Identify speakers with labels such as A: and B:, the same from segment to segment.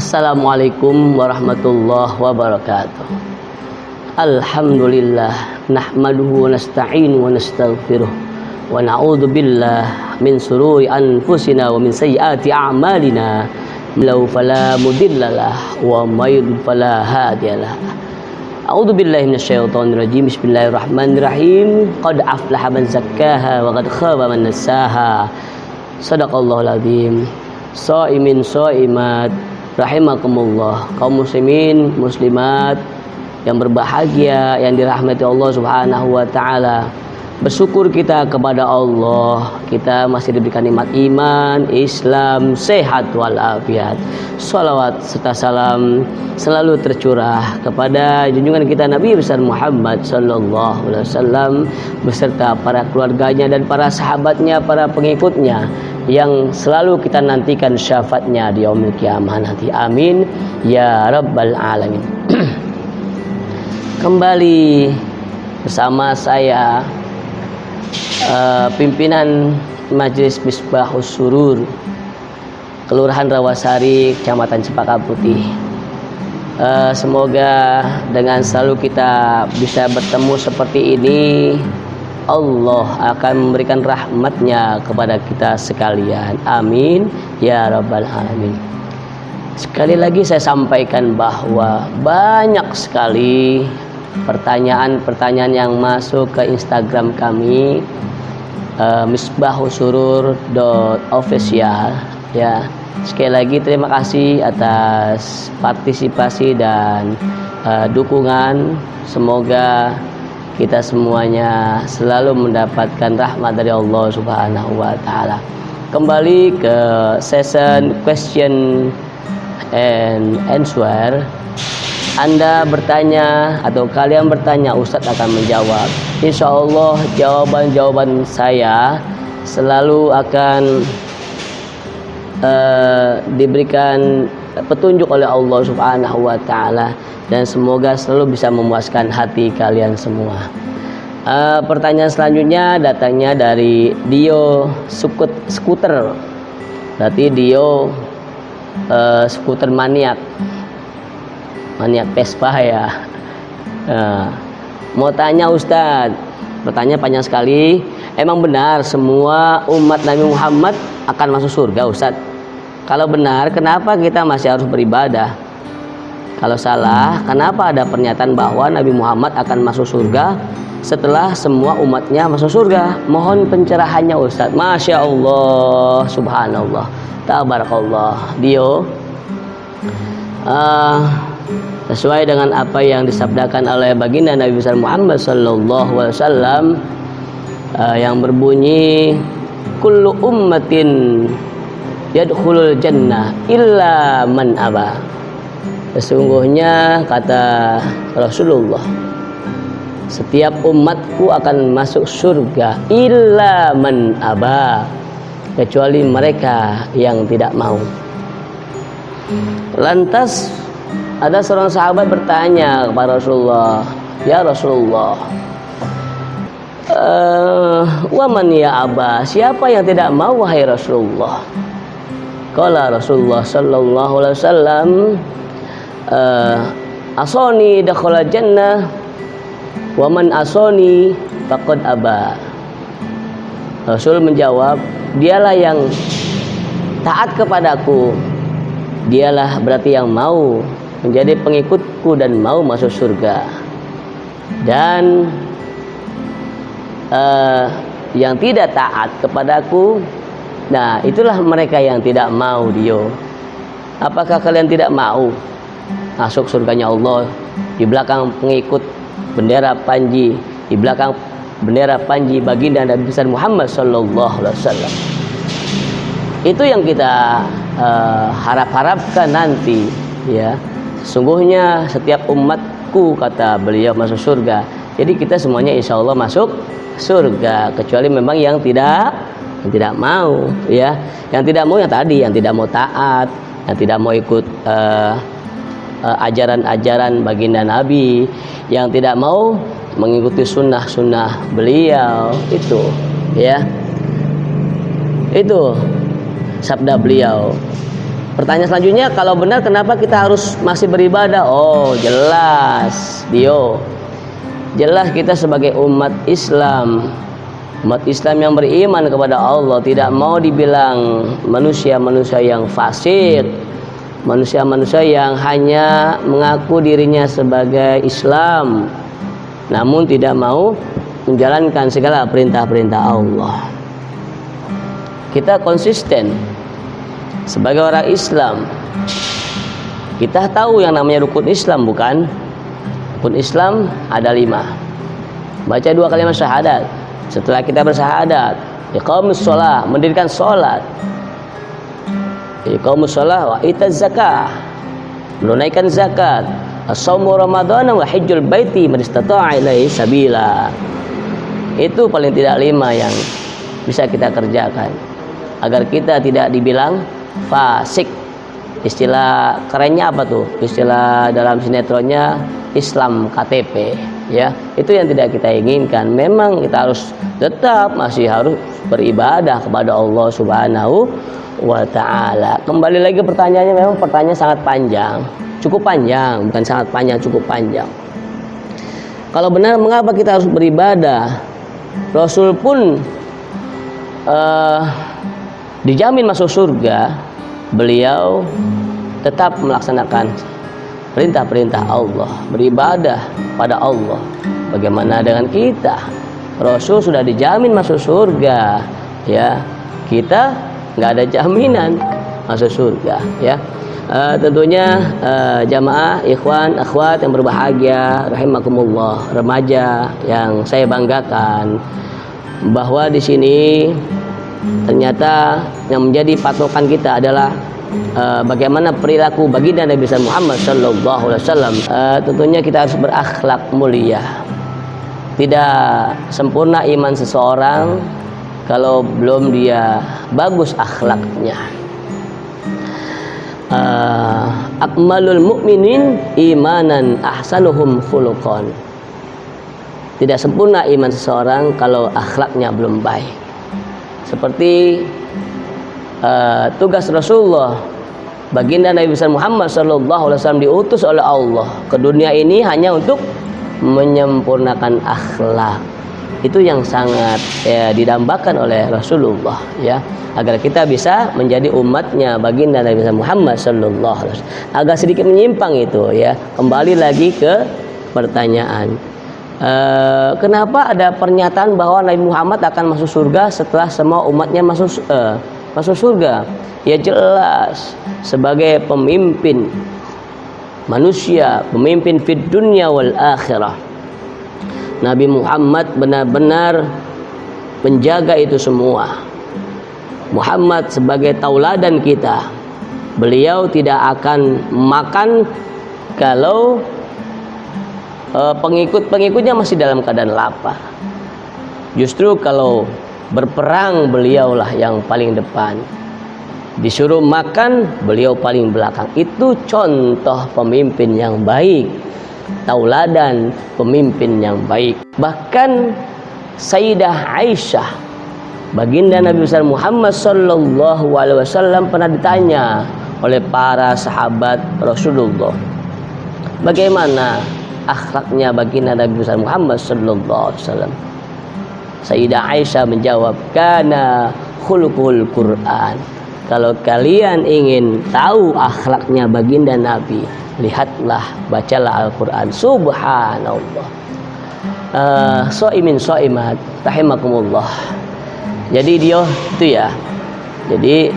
A: Assalamualaikum warahmatullahi wabarakatuh. Alhamdulillah nahmaduhu wa nasta'inu wa nastaghfiruh wa na'udzu billah min sururi anfusina wa min sayyiati a'malina lau fala mudhillalah wa may yudlil fala hadiyalah. A'udzu billahi minasyaitonir rajim. Bismillahirrahmanirrahim. Qad aflaha man zakkaha wa qad khaba man dassaha. Shadaqallahul azim. Shaimin shaimat rahimakumullah, kaum muslimin muslimat yang berbahagia, yang dirahmati Allah Subhanahu wa taala. Bersyukur kita kepada Allah, kita masih diberikan nikmat iman, Islam, sehat walafiat. Shalawat serta salam selalu tercurah kepada junjungan kita Nabi besar Muhammad sallallahu alaihi wasallam beserta para keluarganya dan para sahabatnya, para pengikutnya yang selalu kita nantikan syafaatnya di yaumil kiamah nanti. Amin ya rabbal alamin. Kembali bersama saya pimpinan Majelis Misbahus Surur Kelurahan Rawasari, Kecamatan Cempaka Putih. Semoga dengan selalu kita bisa bertemu seperti ini, Allah akan memberikan rahmatnya kepada kita sekalian. Amin ya rabbal alamin. Sekali lagi saya sampaikan bahwa banyak sekali pertanyaan-pertanyaan yang masuk ke Instagram kami, misbahusurur.official, ya. Sekali lagi terima kasih atas partisipasi dan dukungan. Semoga kita semuanya selalu mendapatkan rahmat dari Allah Subhanahu wa taala. Kembali ke session question and answer. Anda bertanya atau kalian bertanya, Ustadz akan menjawab. Insya Allah jawaban-jawaban saya selalu akan diberikan petunjuk oleh Allah Subhanahu wa taala, dan semoga selalu bisa memuaskan hati kalian semua. Pertanyaan selanjutnya datangnya dari Dio Skuter. Berarti Dio skuter maniak Vespa ya. Mau tanya Ustadz, pertanyaan panjang sekali. Emang benar semua umat Nabi Muhammad akan masuk surga Ustadz? Kalau benar, kenapa kita masih harus beribadah? Kalau salah, kenapa ada pernyataan bahwa Nabi Muhammad akan masuk surga setelah semua umatnya masuk surga? Mohon pencerahannya Ustadz. Masya Allah, subhanallah, tabarakallah. Dio, sesuai dengan apa yang disabdakan oleh baginda Nabi besar Muhammad sallallahu alaihi wasallam, yang berbunyi kullu ummatin yadkhulul jannah illa man aba. Sesungguhnya kata Rasulullah, setiap umatku akan masuk surga illa man aba, kecuali mereka yang tidak mau. Lantas ada seorang sahabat bertanya kepada Rasulullah, ya Rasulullah, waman ya aba, siapa yang tidak mau wahai Rasulullah? Qala Rasulullah sallallahu alaihi wasallam, asoni dakhala jannah wa man asoni faqad aba. Rasul menjawab, dialah yang taat kepadaku, dialah berarti yang mau menjadi pengikutku dan mau masuk surga. Dan yang tidak taat kepadaku, nah itulah mereka yang tidak mau. Dio, apakah kalian tidak mau masuk surganya Allah? Di belakang pengikut bendera Panji, di belakang bendera Panji baginda Nabi besar Muhammad sallallahu alaihi wasallam. Itu yang kita harapkan nanti, ya. Sesungguhnya setiap umatku, kata beliau, masuk surga. Jadi kita semuanya insya Allah masuk surga, kecuali memang yang tidak mau, ya. Yang tidak mau yang tadi, yang tidak mau taat, yang tidak mau ikut ajaran-ajaran baginda Nabi, yang tidak mau mengikuti sunnah-sunnah beliau, itu, ya. Itu sabda beliau. Pertanyaan selanjutnya, kalau benar kenapa kita harus masih beribadah? Oh, jelas, Dio. Jelas kita sebagai umat Islam yang beriman kepada Allah, tidak mau dibilang manusia-manusia yang fasik, manusia-manusia yang hanya mengaku dirinya sebagai Islam, namun tidak mau menjalankan segala perintah-perintah Allah. Kita konsisten sebagai orang Islam. Kita tahu yang namanya rukun Islam, bukan? Rukun Islam ada 5. Baca 2 kalimat syahadat. Setelah kita bersyahadat, iqamus shalah, mendirikan salat. Iqamus shalah wa itaz zakah, menunaikan zakat. As-shaumu Ramadan wa hajjul baiti man istata'a ilaihi sabila. Itu paling tidak 5 yang bisa kita kerjakan agar kita tidak dibilang fasik. Istilah kerennya apa tuh? Istilah dalam sinetronnya Islam KTP, ya. Itu yang tidak kita inginkan. Memang kita harus tetap masih harus beribadah kepada Allah Subhanahu wa taala. Kembali lagi pertanyaannya, memang pertanyaan sangat panjang. Cukup panjang, bukan sangat panjang, cukup panjang. Kalau benar mengapa kita harus beribadah? Rasul pun dijamin masuk surga, beliau tetap melaksanakan perintah-perintah Allah, beribadah pada Allah. Bagaimana dengan kita? Rasul sudah dijamin masuk surga, ya. Kita nggak ada jaminan masuk surga, ya. Tentunya jamaah, ikhwan, akhwat yang berbahagia, rahimakumullah, remaja yang saya banggakan, bahwa di sini ternyata yang menjadi patokan kita adalah bagaimana perilaku baginda Nabi Muhammad sallallahu alaihi wasallam. Tentunya kita harus berakhlak mulia. Tidak sempurna iman seseorang kalau belum dia bagus akhlaknya. Akmalul mu'minin imanan ahsanuhum khuluqan. Tidak sempurna iman seseorang kalau akhlaknya belum baik. Seperti tugas Rasulullah, baginda Nabi Muhammad sallallahu alaihi wasallam diutus oleh Allah ke dunia ini hanya untuk menyempurnakan akhlak. Itu yang sangat didambakan oleh Rasulullah, ya, agar kita bisa menjadi umatnya baginda Nabi Muhammad sallallahu alaihi wasallam. Agak sedikit menyimpang itu, ya. Kembali lagi ke pertanyaan. Kenapa ada pernyataan bahwa Nabi Muhammad akan masuk surga setelah semua umatnya masuk surga? Ya jelas, sebagai pemimpin manusia, pemimpin fid dunya wal akhirah, Nabi Muhammad benar-benar menjaga itu semua. Muhammad sebagai tauladan kita, beliau tidak akan makan kalau pengikut-pengikutnya masih dalam keadaan lapar. Justru kalau berperang, beliaulah yang paling depan. Disuruh makan, beliau paling belakang. Itu contoh pemimpin yang baik, tauladan pemimpin yang baik. Bahkan Sayyidah Aisyah, baginda Nabi Muhammad sallallahu alaihi wasallam, pernah ditanya oleh para sahabat Rasulullah, bagaimana akhlaknya baginda Nabi Muhammad sallallahu alaihi wasallam. Sayyidah Aisyah menjawab, kana khuluqul Quran. Kalau kalian ingin tahu akhlaknya baginda Nabi, lihatlah, bacalah Al-Quran. Subhanallah. So'imin so'imat rahimakumullah. Jadi dia itu, ya. Jadi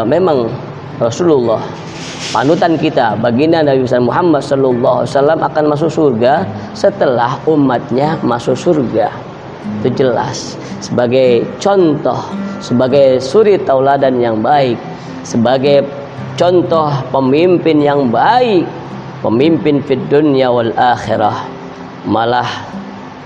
A: memang Rasulullah, panutan kita, baginda Nabi Muhammad sallallahu alaihi wasallam, akan masuk surga setelah umatnya masuk surga. Itu jelas, sebagai contoh, sebagai suri tauladan yang baik, sebagai contoh pemimpin yang baik, pemimpin fid dunya wal akhirah. Malah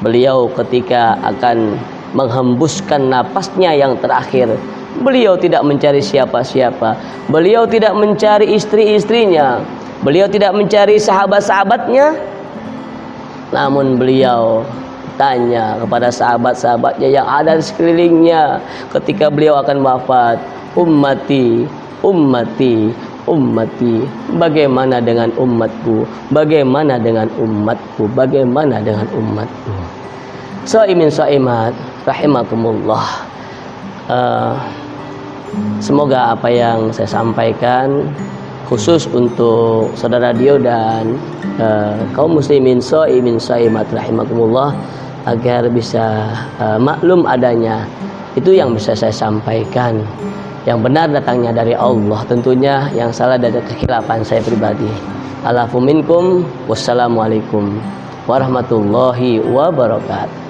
A: beliau ketika akan menghembuskan napasnya yang terakhir, beliau tidak mencari siapa-siapa, beliau tidak mencari istri-istrinya, beliau tidak mencari sahabat-sahabatnya, namun beliau tanya kepada sahabat-sahabatnya yang ada di sekelilingnya ketika beliau akan wafat, ummati ummati, ummati. Bagaimana dengan umatku? Bagaimana dengan umatku? Bagaimana dengan umatku? Shaimin shaimat rahimakumullah. Semoga apa yang saya sampaikan khusus untuk saudara Dio dan kaum muslimin shaimin shaimat rahimakumullah agar bisa maklum adanya itu yang bisa saya sampaikan. Yang benar datangnya dari Allah tentunya, yang salah dari kekhilafan saya pribadi. Alafu minkum. Wassalamualaikum warahmatullahi wabarakatuh.